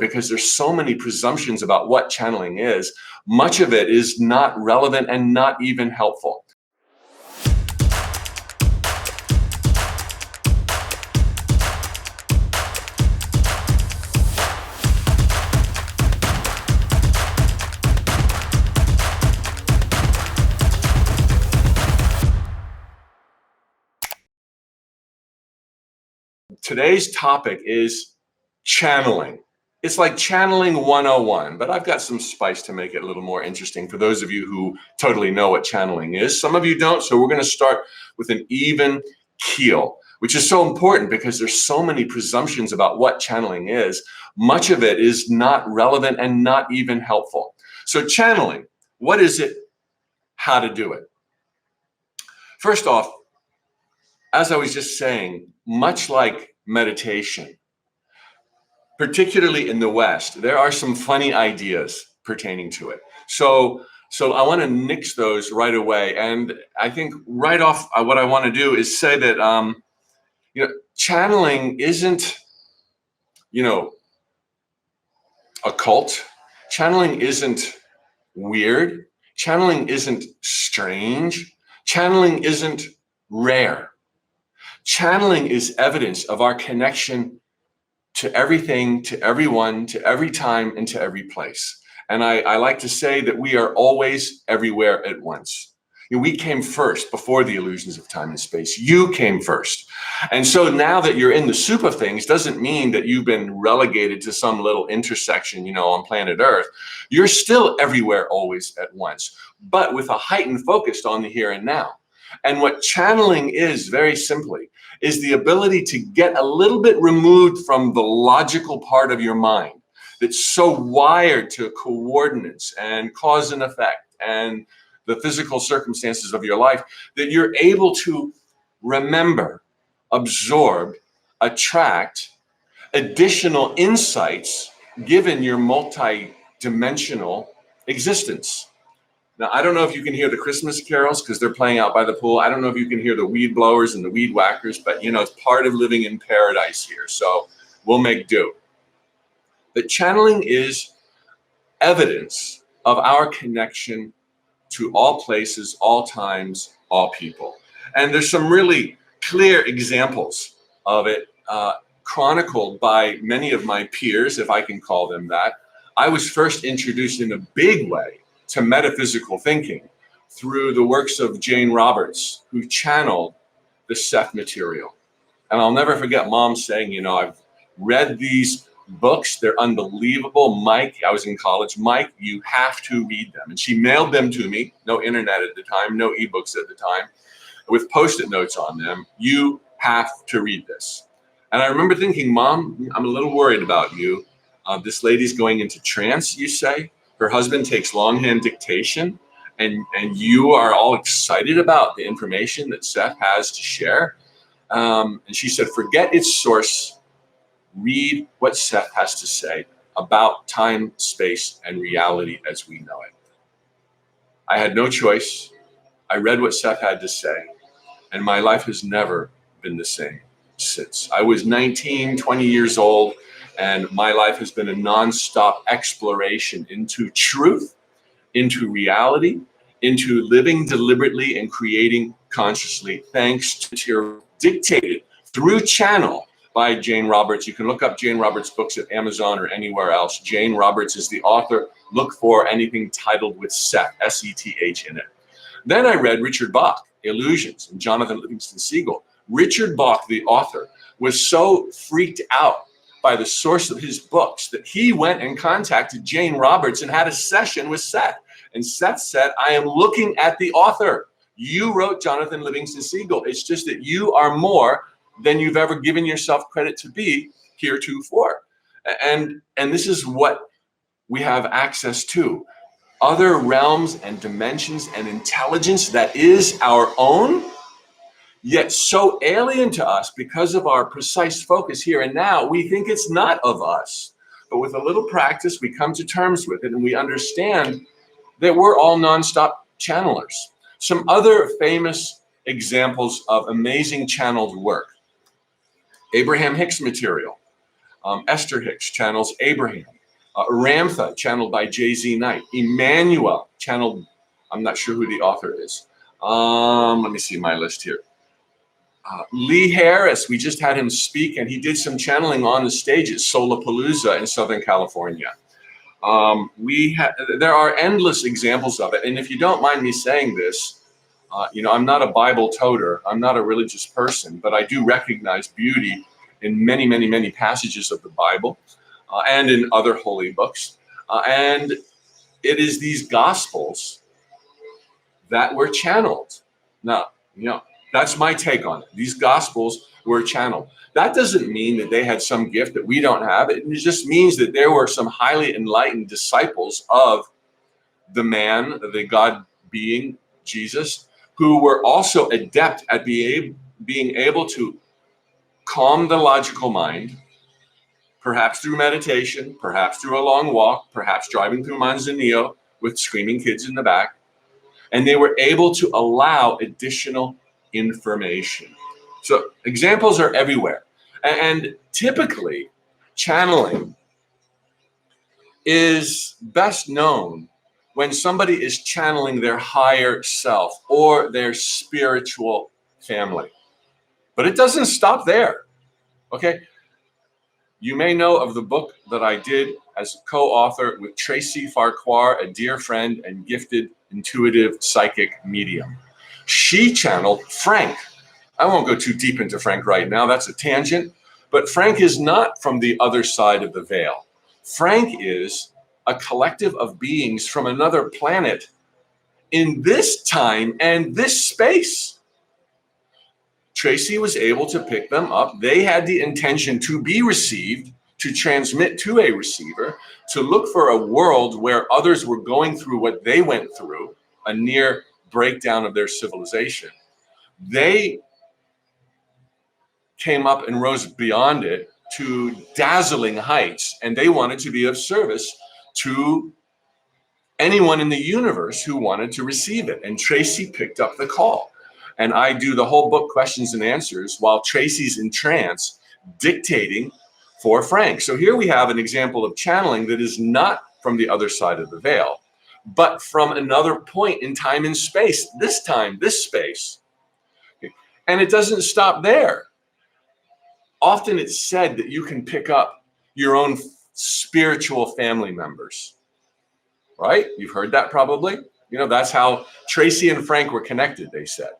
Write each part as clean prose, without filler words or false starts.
because there's so many presumptions about what channeling is. Much of it is not relevant and not even helpful. Today's topic is channeling. It's like channeling 101, but I've got some spice to make it a little more interesting for those of you who totally know what channeling is. Some of you don't, so we're going to start with an even keel, which is so important because there's so many presumptions about what channeling is. Much of it is not relevant and not even helpful. So channeling, what is it? How to do it? First off, as I was just saying, much like meditation, particularly in the West, there are some funny ideas pertaining to it. So I want to nix those right away. And I think right off, what I want to do is say that, channeling isn't, occult. Channeling isn't weird. Channeling isn't strange. Channeling isn't rare. Channeling is evidence of our connection to everything, to everyone, to every time, and to every place. And I like to say that we are always everywhere at once. We came first before the illusions of time and space. You came first. And so now that you're in the soup of things doesn't mean that you've been relegated to some little intersection, on planet Earth. You're still everywhere, always at once, but with a heightened focus on the here and now. And what channeling is, very simply, is the ability to get a little bit removed from the logical part of your mind that's so wired to coordinates and cause and effect and the physical circumstances of your life that you're able to remember, absorb, attract additional insights given your multi-dimensional existence. Now, I don't know if you can hear the Christmas carols because they're playing out by the pool. I don't know if you can hear the weed blowers and the weed whackers, but it's part of living in paradise here. So we'll make do. But channeling is evidence of our connection to all places, all times, all people. And there's some really clear examples of it chronicled by many of my peers, if I can call them that. I was first introduced in a big way to metaphysical thinking through the works of Jane Roberts, who channeled the Seth material. And I'll never forget Mom saying, I've read these books, they're unbelievable. Mike, I was in college, Mike, you have to read them. And she mailed them to me, no internet at the time, no ebooks at the time, with Post-it notes on them. You have to read this. And I remember thinking, Mom, I'm a little worried about you. This lady's going into trance, you say? Her husband takes longhand dictation, and you are all excited about the information that Seth has to share. And she said, forget its source. Read what Seth has to say about time, space, and reality as we know it. I had no choice. I read what Seth had to say, and my life has never been the same since. I was 19, 20 years old, and my life has been a nonstop exploration into truth, into reality, into living deliberately and creating consciously, thanks to your dictated through channel by Jane Roberts. You can look up Jane Roberts' books at Amazon or anywhere else. Jane Roberts is the author. Look for anything titled with Seth, S-E-T-H in it. Then I read Richard Bach, Illusions, and Jonathan Livingston Seagull. Richard Bach, the author, was so freaked out by the source of his books that he went and contacted Jane Roberts and had a session with Seth. And Seth said, I am looking at the author. You wrote Jonathan Livingston Seagull. It's just that you are more than you've ever given yourself credit to be heretofore. And this is what we have access to. Other realms and dimensions and intelligence that is our own, yet so alien to us because of our precise focus here and now, we think it's not of us. But with a little practice, we come to terms with it and we understand that we're all nonstop channelers. Some other famous examples of amazing channeled work. Abraham Hicks material. Esther Hicks channels Abraham. Ramtha, channeled by J.Z. Knight. Emmanuel, channeled, I'm not sure who the author is. Let me see my list here. Lee Harris, we just had him speak, and he did some channeling on the stage at Solapalooza in Southern California. There are endless examples of it, and if you don't mind me saying this, I'm not a Bible toter, I'm not a religious person, but I do recognize beauty in many, many, many passages of the Bible and in other holy books. And it is these gospels that were channeled. Now, that's my take on it. These gospels were channeled. That doesn't mean that they had some gift that we don't have. It just means that there were some highly enlightened disciples of the man, the God being, Jesus, who were also adept at being able to calm the logical mind, perhaps through meditation, perhaps through a long walk, perhaps driving through Manzanillo with screaming kids in the back. And they were able to allow additional information. So examples are everywhere. And typically, channeling is best known when somebody is channeling their higher self or their spiritual family. But it doesn't stop there, okay? You may know of the book that I did as a co-author with Tracy Farquhar, a dear friend and gifted intuitive psychic medium. She channeled Frank. I won't go too deep into Frank right now, that's a tangent, but Frank is not from the other side of the veil. Frank is a collective of beings from another planet in this time and this space. Tracy was able to pick them up. They had the intention to be received, to transmit to a receiver, to look for a world where others were going through what they went through, a near breakdown of their civilization. They came up and rose beyond it to dazzling heights, and they wanted to be of service to anyone in the universe who wanted to receive it. And Tracy picked up the call. And I do the whole book, questions and answers, while Tracy's in trance dictating for Frank. So here we have an example of channeling that is not from the other side of the veil, but from another point in time and space, this time, this space. And it doesn't stop there. Often it's said that you can pick up your own spiritual family members, right? You've heard that probably. That's how Tracy and Frank were connected, they said.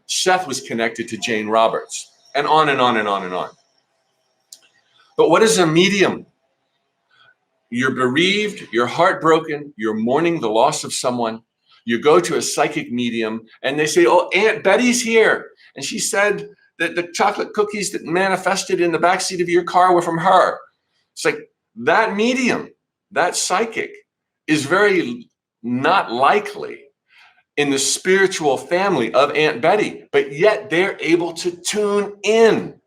Seth was connected to Jane Roberts, and on and on and on and on. But what is a medium? You're bereaved, you're heartbroken, you're mourning the loss of someone. You go to a psychic medium and they say, oh, Aunt Betty's here. And she said that the chocolate cookies that manifested in the backseat of your car were from her. It's like that medium, that psychic is very not likely in the spiritual family of Aunt Betty, but yet they're able to tune in.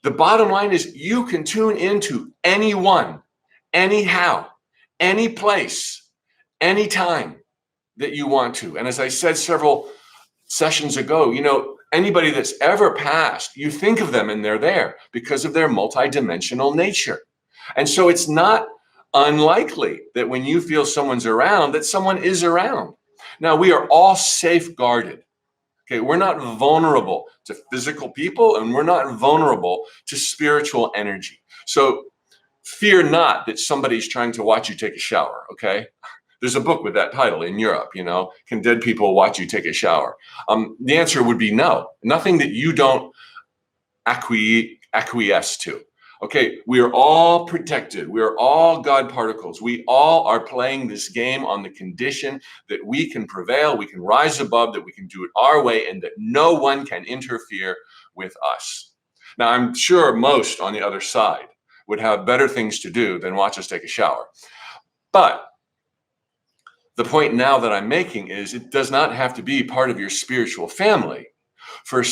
The bottom line is you can tune into anyone, anyhow, any place, anytime that you want to. And as I said several sessions ago, anybody that's ever passed, you think of them and they're there because of their multidimensional nature. And so it's not unlikely that when you feel someone's around, that someone is around. Now, we are all safeguarded. Okay, we're not vulnerable to physical people and we're not vulnerable to spiritual energy. So fear not that somebody's trying to watch you take a shower, okay? There's a book with that title in Europe, Can Dead People Watch You Take a Shower? The answer would be no. Nothing that you don't acquiesce to. Okay, we are all protected. We are all God particles. We all are playing this game on the condition that we can prevail, we can rise above, that we can do it our way, and that no one can interfere with us. Now, I'm sure most on the other side would have better things to do than watch us take a shower. But the point now that I'm making is it does not have to be part of your spiritual family for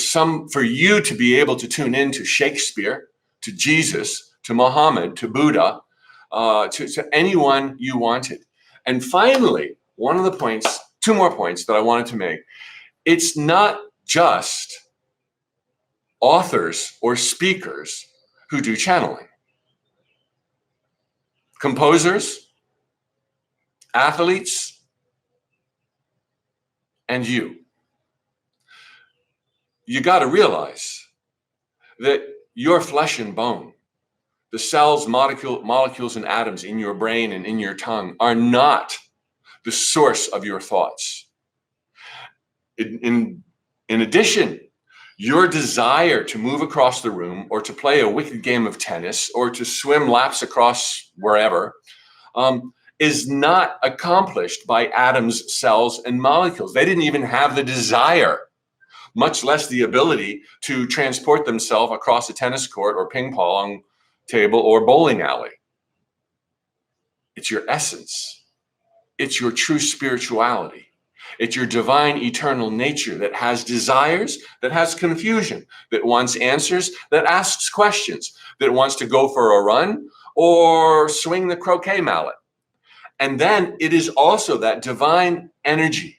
you to be able to tune into Shakespeare, to Jesus, to Muhammad, to Buddha, to anyone you wanted. And finally, two more points that I wanted to make. It's not just authors or speakers who do channeling. Composers, athletes, and you. You got to realize that your flesh and bone, the cells, molecules, and atoms in your brain and in your tongue are not the source of your thoughts. In addition, your desire to move across the room or to play a wicked game of tennis or to swim laps across wherever is not accomplished by atoms, cells, and molecules. They didn't even have the desire, much less the ability to transport themselves across a tennis court or ping pong table or bowling alley. It's your essence. It's your true spirituality. It's your divine eternal nature that has desires, that has confusion, that wants answers, that asks questions, that wants to go for a run or swing the croquet mallet. And then it is also that divine energy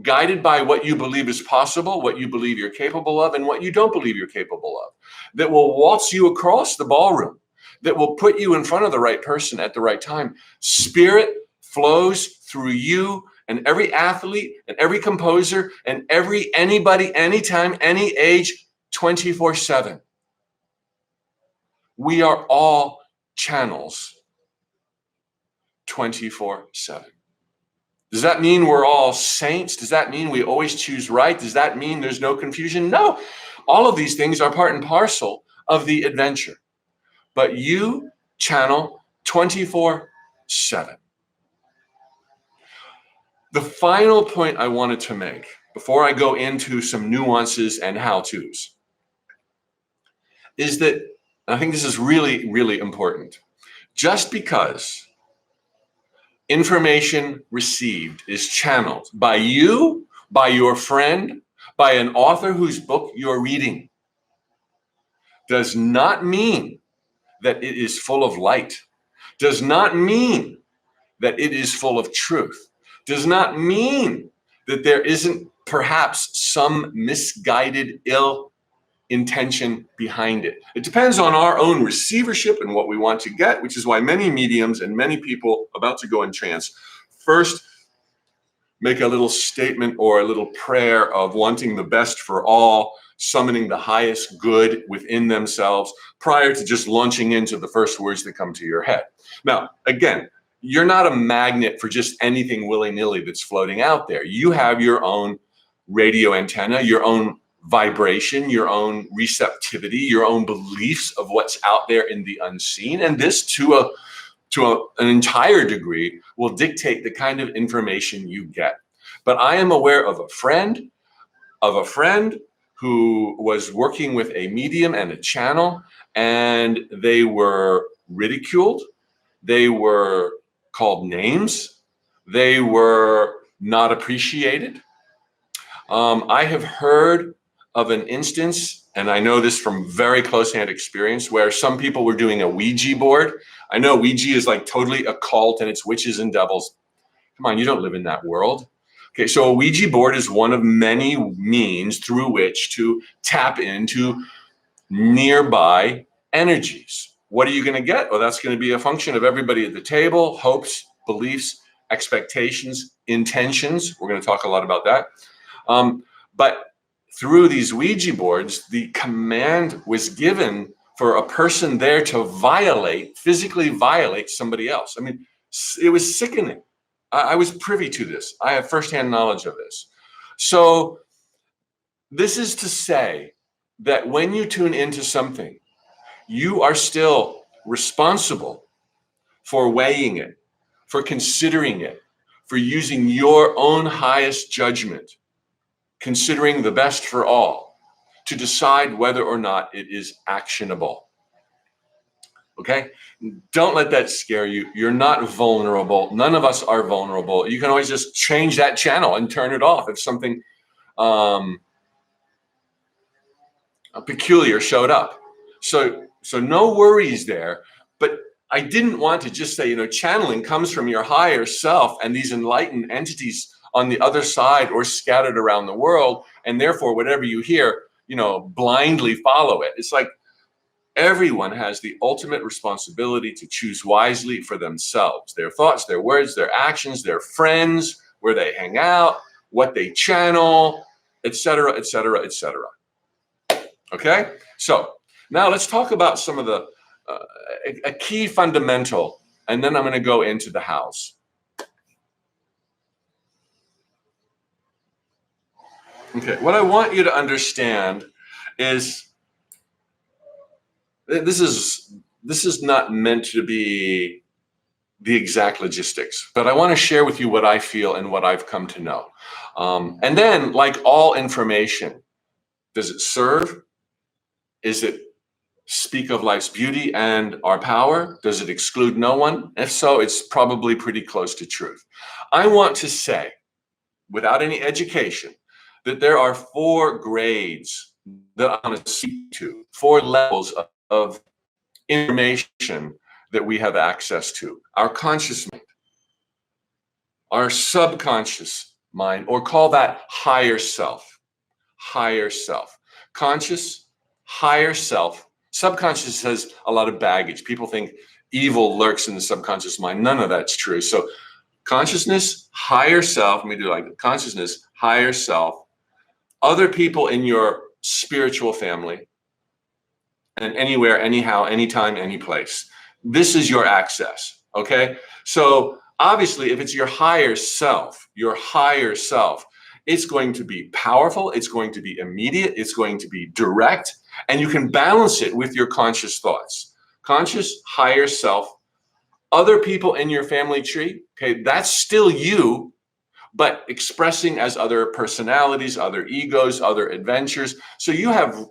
guided by what you believe is possible, what you believe you're capable of, and what you don't believe you're capable of, that will waltz you across the ballroom, that will put you in front of the right person at the right time. Spirit flows through you and every athlete and every composer and anybody, anytime, any age, 24/7. We are all channels 24/7. Does that mean we're all saints? Does that mean we always choose right? Does that mean there's no confusion? No. All of these things are part and parcel of the adventure. But you channel 24/7. The final point I wanted to make before I go into some nuances and how-tos is that, and I think this is really, really important, just because information received is channeled by you, by your friend, by an author whose book you're reading, does not mean that it is full of light, does not mean that it is full of truth, does not mean that there isn't perhaps some misguided ill intention behind it. It depends on our own receivership and what we want to get, which is why many mediums and many people about to go in trance first make a little statement or a little prayer of wanting the best for all, summoning the highest good within themselves prior to just launching into the first words that come to your head. Now, again, you're not a magnet for just anything willy-nilly that's floating out there. You have your own radio antenna, your own vibration, your own receptivity, your own beliefs of what's out there in the unseen. And this, to an entire degree, will dictate the kind of information you get. But I am aware of a friend who was working with a medium and a channel, and they were ridiculed. They were called names. They were not appreciated. I have heard of an instance, and I know this from very close-hand experience, where some people were doing a Ouija board. I know Ouija is like totally occult and it's witches and devils. Come on, you don't live in that world. Okay, so a Ouija board is one of many means through which to tap into nearby energies. What are you going to get? Well, that's going to be a function of everybody at the table, hopes, beliefs, expectations, intentions. We're going to talk a lot about that. But through these Ouija boards, the command was given for a person there to physically violate somebody else. I mean, it was sickening. I was privy to this. I have firsthand knowledge of this. So this is to say that when you tune into something, you are still responsible for weighing it, for considering it, for using your own highest judgment, considering the best for all, to decide whether or not it is actionable. Okay? Don't let that scare you. You're not vulnerable. None of us are vulnerable. You can always just change that channel and turn it off if something peculiar showed up. So no worries there. But I didn't want to just say, channeling comes from your higher self and these enlightened entities on the other side or scattered around the world, and therefore whatever you hear, blindly follow it. It's like, Everyone has the ultimate responsibility to choose wisely for themselves, their thoughts, their words, their actions, their friends, where they hang out, what they channel, etc., etc., etc. Okay? So now let's talk about some of the, a key fundamental, and then I'm going to go into the hows. Okay, what I want you to understand is this is not meant to be the exact logistics, but I want to share with you what I feel and what I've come to know. And then, like all information, does it serve? Is it speak of life's beauty and our power? Does it exclude no one? If so, it's probably pretty close to truth. I want to say, without any education, that there are 4 grades that I want to speak to, 4 levels of information that we have access to. Our conscious mind, our subconscious mind, or call that higher self. Higher self. Conscious, higher self. Subconscious has a lot of baggage. People think evil lurks in the subconscious mind. None of that's true. So consciousness, higher self, let me do like consciousness, higher self, other people in your spiritual family, and anywhere, anyhow, anytime, any place. This is your access, okay? So obviously, if it's your higher self, it's going to be powerful, it's going to be immediate, it's going to be direct, and you can balance it with your conscious thoughts. Conscious, higher self, other people in your family tree, okay, that's still you, but expressing as other personalities, other egos, other adventures. So you have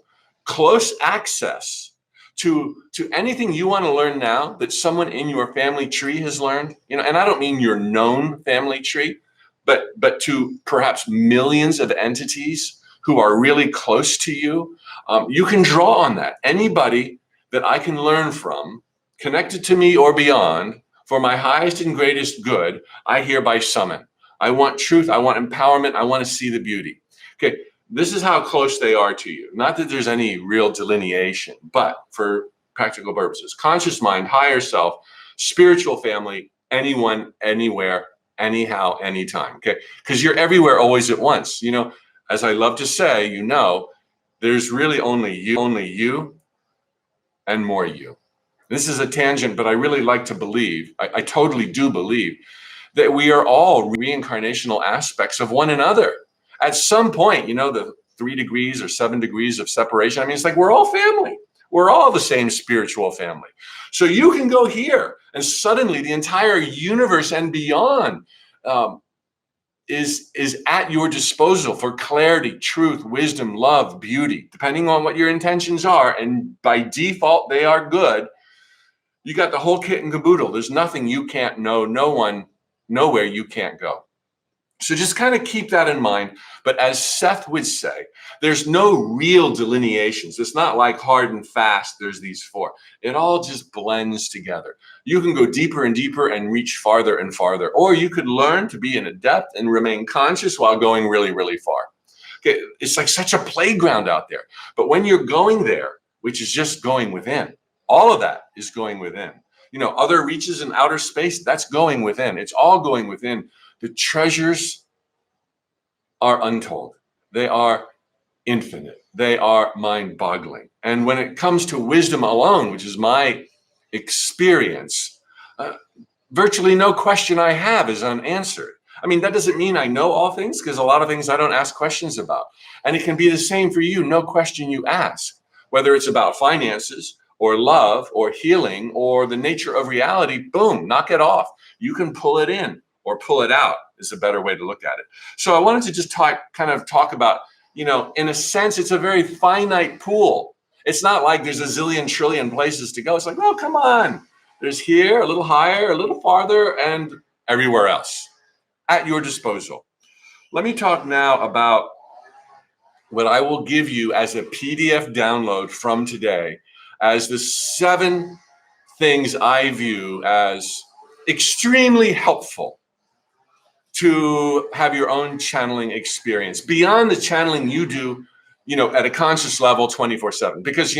close access to anything you want to learn now that someone in your family tree has learned. And I don't mean your known family tree, but to perhaps millions of entities who are really close to you. You can draw on that. Anybody that I can learn from, connected to me or beyond, for my highest and greatest good, I hereby summon. I want truth. I want empowerment. I want to see the beauty. Okay, this is how close they are to you. Not that there's any real delineation, but for practical purposes, conscious mind, higher self, spiritual family, anyone, anywhere, anyhow, anytime. Okay, because you're everywhere, always at once. As I love to say, there's really only you, and more you. This is a tangent, but I really like to believe, I totally do believe, that we are all reincarnational aspects of one another. At some point, the 3 degrees or 7 degrees of separation, it's like we're all family. We're all the same spiritual family. So you can go here, and suddenly the entire universe and beyond is at your disposal for clarity, truth, wisdom, love, beauty, depending on what your intentions are. And by default, they are good. You got the whole kit and caboodle. There's nothing you can't know, nowhere you can't go. So just kind of keep that in mind. But as Seth would say, there's no real delineations. It's not like hard and fast, there's these 4. It all just blends together. You can go deeper and deeper and reach farther and farther. Or you could learn to be an adept and remain conscious while going really, really far. Okay, it's like such a playground out there. But when you're going there, which is just going within, all of that is going within. Other reaches in outer space, that's going within. It's all going within. The treasures are untold. They are infinite. They are mind-boggling. And when it comes to wisdom alone, which is my experience, virtually no question I have is unanswered. That doesn't mean I know all things, because a lot of things I don't ask questions about. And it can be the same for you. No question you ask, whether it's about finances or love or healing or the nature of reality, boom, knock it off. You can pull it in or pull it out is a better way to look at it. So I wanted to just talk about, in a sense, it's a very finite pool. It's not like there's a zillion trillion places to go. It's like, oh, come on. There's here, a little higher, a little farther, and everywhere else at your disposal. Let me talk now about what I will give you as a PDF download from today as the 7 things I view as extremely helpful to have your own channeling experience beyond the channeling you do, at a conscious level 24/7. Because,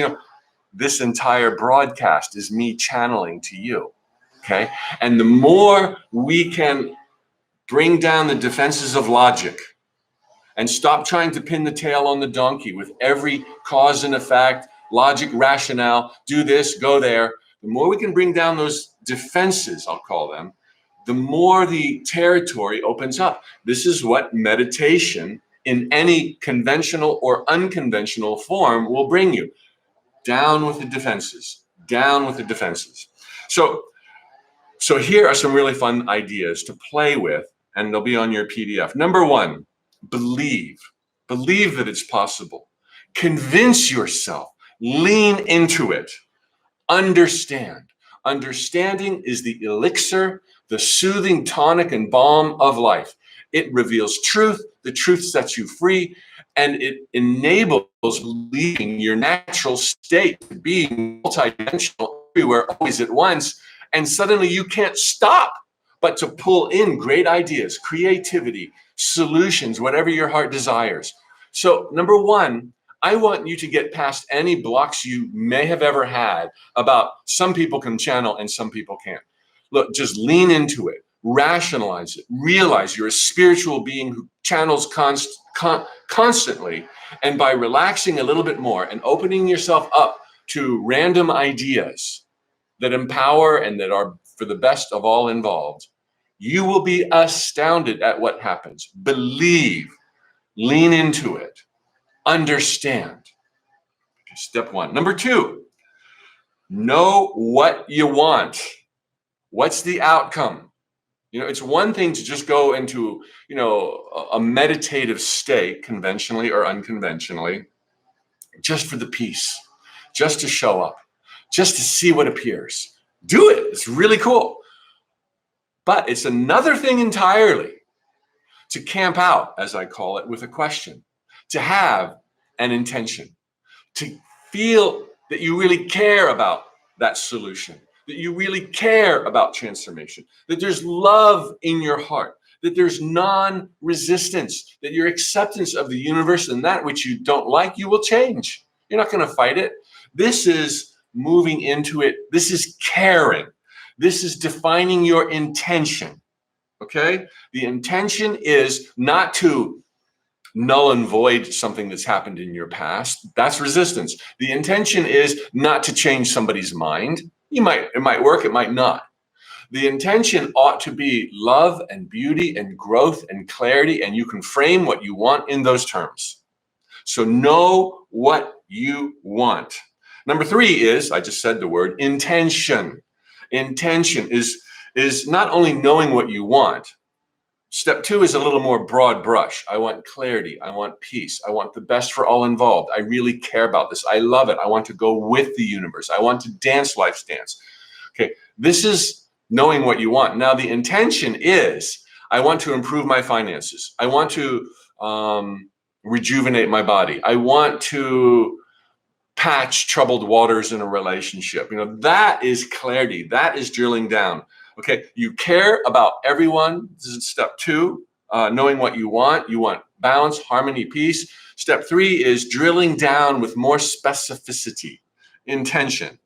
this entire broadcast is me channeling to you. Okay? And the more we can bring down the defenses of logic and stop trying to pin the tail on the donkey with every cause and effect, logic, rationale, do this, go there, the more we can bring down those defenses, I'll call them, the more the territory opens up. This is what meditation in any conventional or unconventional form will bring you. Down with the defenses, down with the defenses. So here are some really fun ideas to play with, and they'll be on your PDF. Number one, believe that it's possible. Convince yourself, lean into it. Understand. Understanding is the elixir, the soothing tonic and balm of life. It reveals truth, the truth sets you free, and it enables leaving your natural state, being multidimensional everywhere, always at once, and suddenly you can't stop but to pull in great ideas, creativity, solutions, whatever your heart desires. So number one, I want you to get past any blocks you may have ever had about some people can channel and some people can't. Look, just lean into it, rationalize it, realize you're a spiritual being who channels constantly. And by relaxing a little bit more and opening yourself up to random ideas that empower and that are for the best of all involved, you will be astounded at what happens. Believe, lean into it, understand. Okay, step one. Number two, know what you want. What's the outcome? It's one thing to just go into, a meditative state, conventionally or unconventionally, just for the peace, just to show up, just to see what appears. Do it. It's really cool. But it's another thing entirely to camp out, as I call it, with a question, to have an intention, to feel that you really care about that solution, that you really care about transformation, that there's love in your heart, that there's non-resistance, that your acceptance of the universe and that which you don't like, you will change. You're not going to fight it. This is moving into it. This is caring. This is defining your intention, okay? The intention is not to null and void something that's happened in your past. That's resistance. The intention is not to change somebody's mind. It might work, it might not. The intention ought to be love and beauty and growth and clarity, and you can frame what you want in those terms. So know what you want. Number three is, I just said the word, intention. Intention is not only knowing what you want. Step two is a little more broad brush. I want clarity. I want peace. I want the best for all involved. I really care about this. I love it. I want to go with the universe. I want to dance life's dance. Okay, this is knowing what you want. Now, the intention is, I want to improve my finances. I want to rejuvenate my body. I want to patch troubled waters in a relationship. That is clarity. That is drilling down. Okay, you care about everyone. This is step two, knowing what you want. You want balance, harmony, peace. Step three is drilling down with more specificity, intention.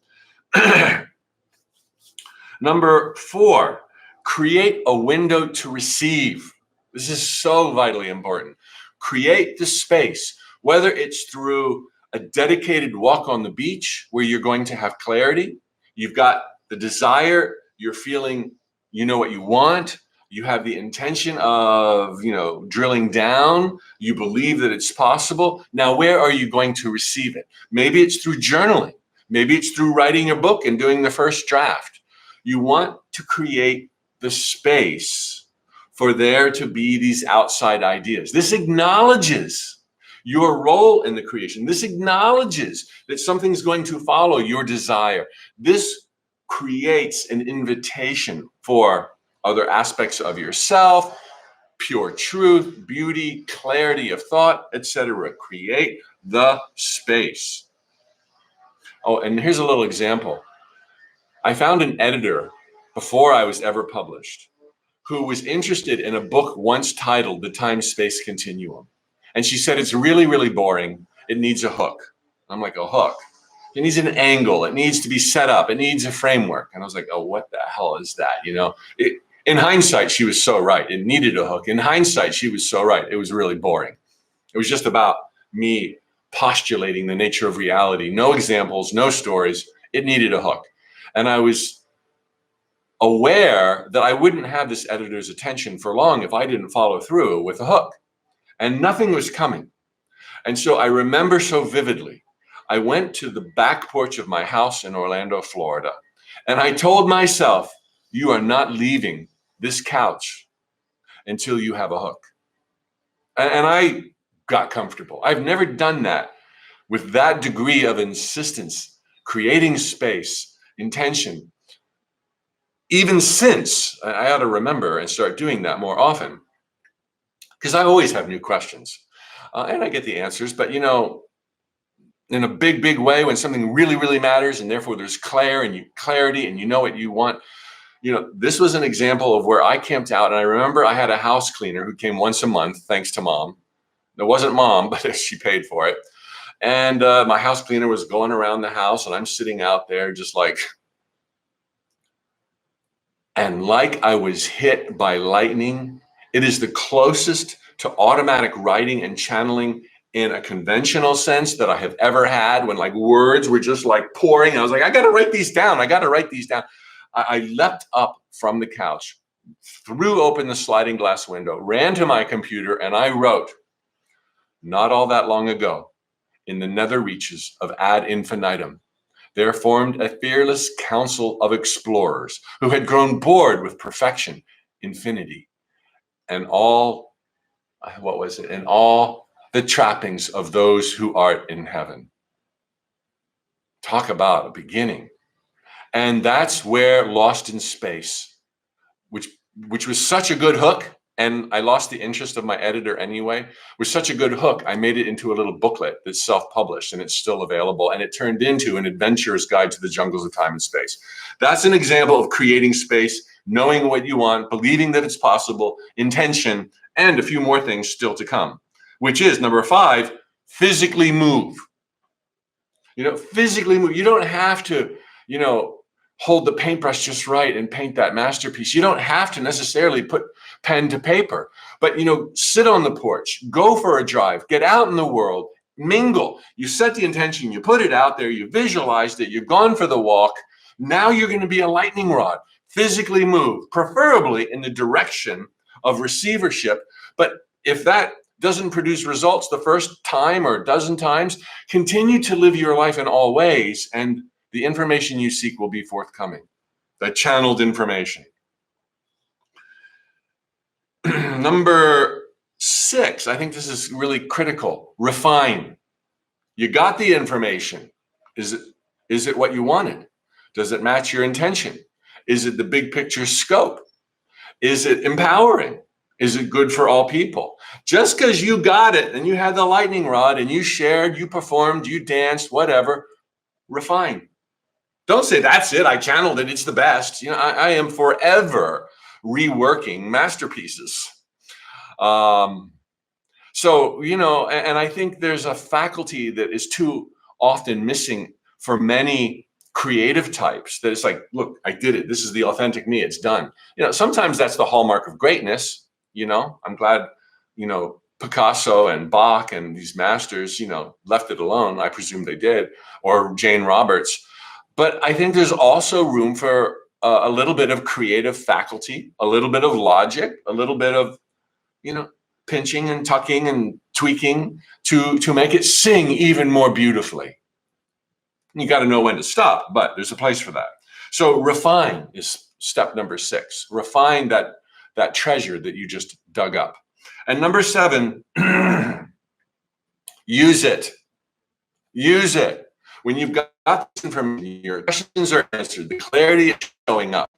Number four, create a window to receive. This is so vitally important. Create the space, whether it's through a dedicated walk on the beach where you're going to have clarity. You've got the desire, you're feeling, you know what you want. You have the intention of, drilling down. You believe that it's possible. Now, where are you going to receive it? Maybe it's through journaling. Maybe it's through writing your book and doing the first draft. You want to create the space for there to be these outside ideas. This acknowledges your role in the creation. This acknowledges that something's going to follow your desire. This creates an invitation for other aspects of yourself, pure truth, beauty, clarity of thought, etc. Create the space. Oh, and here's a little example. I found an editor before I was ever published who was interested in a book once titled The Time-Space Continuum. And she said, it's really, really boring. It needs a hook. I'm like, a hook? It needs an angle. It needs to be set up. It needs a framework. And I was like, oh, what the hell is that? In hindsight, she was so right. It needed a hook. In hindsight, she was so right. It was really boring. It was just about me postulating the nature of reality. No examples, no stories. It needed a hook. And I was aware that I wouldn't have this editor's attention for long if I didn't follow through with a hook. And nothing was coming. And so I remember so vividly, I went to the back porch of my house in Orlando, Florida, and I told myself, you are not leaving this couch until you have a hook. And I got comfortable. I've never done that with that degree of insistence, creating space, intention. Even since, I ought to remember and start doing that more often, because I always have new questions and I get the answers. But, in a big, big way, when something really, really matters and therefore there's clarity and you know what you want. This was an example of where I camped out. And I remember I had a house cleaner who came once a month, thanks to Mom. It wasn't Mom, but she paid for it. And my house cleaner was going around the house and I'm sitting out there just like I was hit by lightning. It is the closest to automatic writing and channeling in a conventional sense that I have ever had, when words were just pouring. I was like, I got to write these down. I leapt up from the couch, threw open the sliding glass window, ran to my computer, and I wrote, not all that long ago, in the nether reaches of ad infinitum, there formed a fearless council of explorers who had grown bored with perfection, infinity, and all the trappings of those who art in heaven. Talk about a beginning. And that's where Lost in Space, which was such a good hook, and I lost the interest of my editor anyway, was such a good hook, I made it into a little booklet that's self-published, and it's still available, and it turned into an adventurer's guide to the jungles of time and space. That's an example of creating space, knowing what you want, believing that it's possible, intention, and a few more things still to come, which is number 5, physically move. Physically move. You don't have to, hold the paintbrush just right and paint that masterpiece. You don't have to necessarily put pen to paper, but, sit on the porch, go for a drive, get out in the world, mingle. You set the intention, you put it out there, you visualized it, you've gone for the walk. Now you're going to be a lightning rod. Physically move, preferably in the direction of receivership. But if that doesn't produce results the first time or a dozen times, continue to live your life in all ways, and the information you seek will be forthcoming. That channeled information. Number 6, I think this is really critical. Refine. You got the information. Is it what you wanted? Does it match your intention? Is it the big picture scope? Is it empowering? Is it good for all people? Just because you got it and you had the lightning rod and you shared, you performed, you danced, whatever, refine. Don't say, that's it, I channeled it, it's the best. I am forever reworking masterpieces. And I think there's a faculty that is too often missing for many creative types, that it's like, look, I did it. This is the authentic me. It's done. Sometimes that's the hallmark of greatness. I'm glad, Picasso and Bach and these masters, left it alone. I presume they did, or Jane Roberts. But I think there's also room for a little bit of creative faculty, a little bit of logic, a little bit of, pinching and tucking and tweaking to make it sing even more beautifully. You got to know when to stop, but there's a place for that. So refine is step number 6. Refine that treasure that you just dug up. And number 7, use it. Use it. When you've got this information, your questions are answered, the clarity is showing up.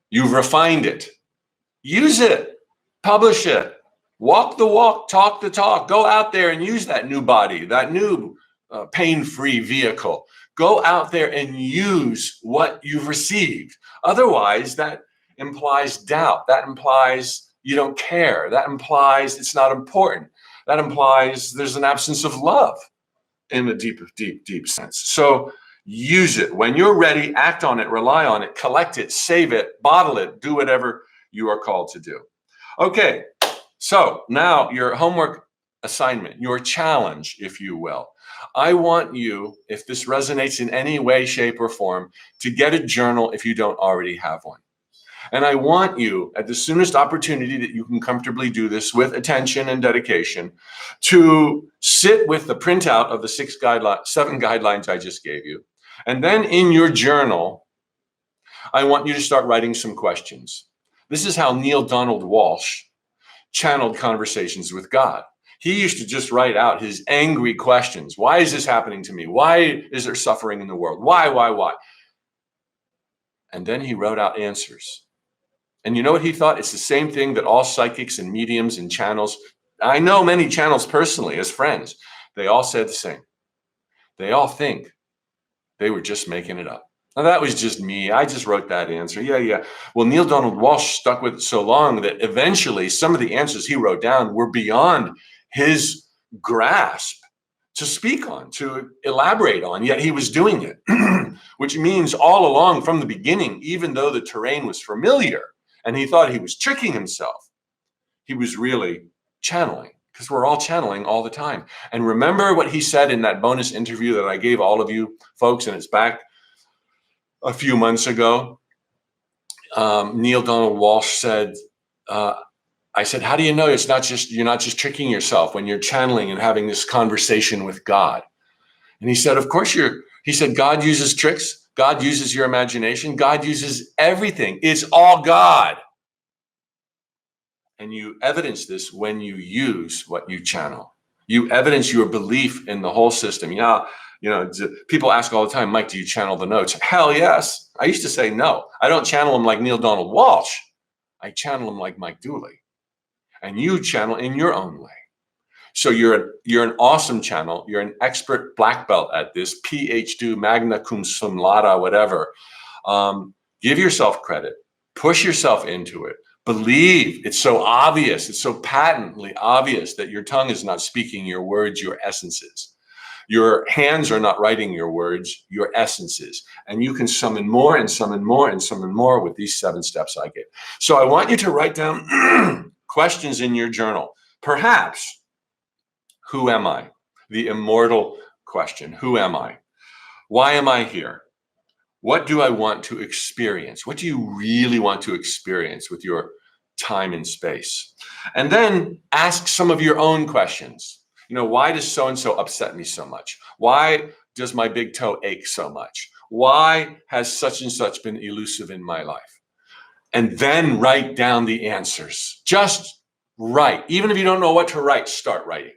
You've refined it. Use it. Publish it. Walk the walk, talk the talk. Go out there and use that new body, that new pain-free vehicle. Go out there and use what you've received. Otherwise, that implies doubt. That implies you don't care. That implies it's not important. That implies there's an absence of love. in a deep, deep, deep sense. So use it. When you're ready, act on it, rely on it, collect it, save it, bottle it, do whatever you are called to do. Okay, so now your homework assignment, your challenge, if you will. I want you, if this resonates in any way, shape, or form, to get a journal if you don't already have one. And I want you, at the soonest opportunity that you can comfortably do this with attention and dedication, to sit with the printout of the 7 guidelines I just gave you. And then in your journal, I want you to start writing some questions. This is how Neil Donald Walsh channeled conversations with God. He used to just write out his angry questions. Why is this happening to me? Why is there suffering in the world? Why? And then he wrote out answers. And you know what he thought? It's the same thing that all psychics and mediums and channels, I know many channels personally as friends, they all said the same. They all think they were just making it up. Now that was just me. I just wrote that answer. Yeah. Well, Neil Donald Walsh stuck with it so long that eventually some of the answers he wrote down were beyond his grasp to speak on, to elaborate on, yet he was doing it, which means all along from the beginning, even though the terrain was familiar, and he thought he was tricking himself, he was really channeling, because we're all channeling all the time. And remember what he said in that bonus interview that I gave all of you folks, and it's back a few months ago. Neil Donald Walsh said, I said, how do you know you're not just tricking yourself when you're channeling and having this conversation with God? And he said, of course he said, God uses tricks. God uses your imagination. God uses everything. It's all God. And you evidence this when you use what you channel. You evidence your belief in the whole system. People ask all the time, Mike, do you channel the notes? Hell yes. I used to say no. I don't channel them like Neil Donald Walsh. I channel them like Mike Dooley. And you channel in your own way. So you're an awesome channel. You're an expert black belt at this, PhD, magna cum laude, whatever. Give yourself credit. Push yourself into it. Believe. It's so obvious. It's so patently obvious that your tongue is not speaking your words, your essences. Your hands are not writing your words, your essences. And you can summon more and summon more and summon more with these 7 steps I gave. So I want you to write down questions in your journal. Perhaps, who am I? The immortal question. Who am I? Why am I here? What do I want to experience? What do you really want to experience with your time and space? And then ask some of your own questions. Why does so-and-so upset me so much? Why does my big toe ache so much? Why has such and such been elusive in my life? And then write down the answers. Just write. Even if you don't know what to write, start writing.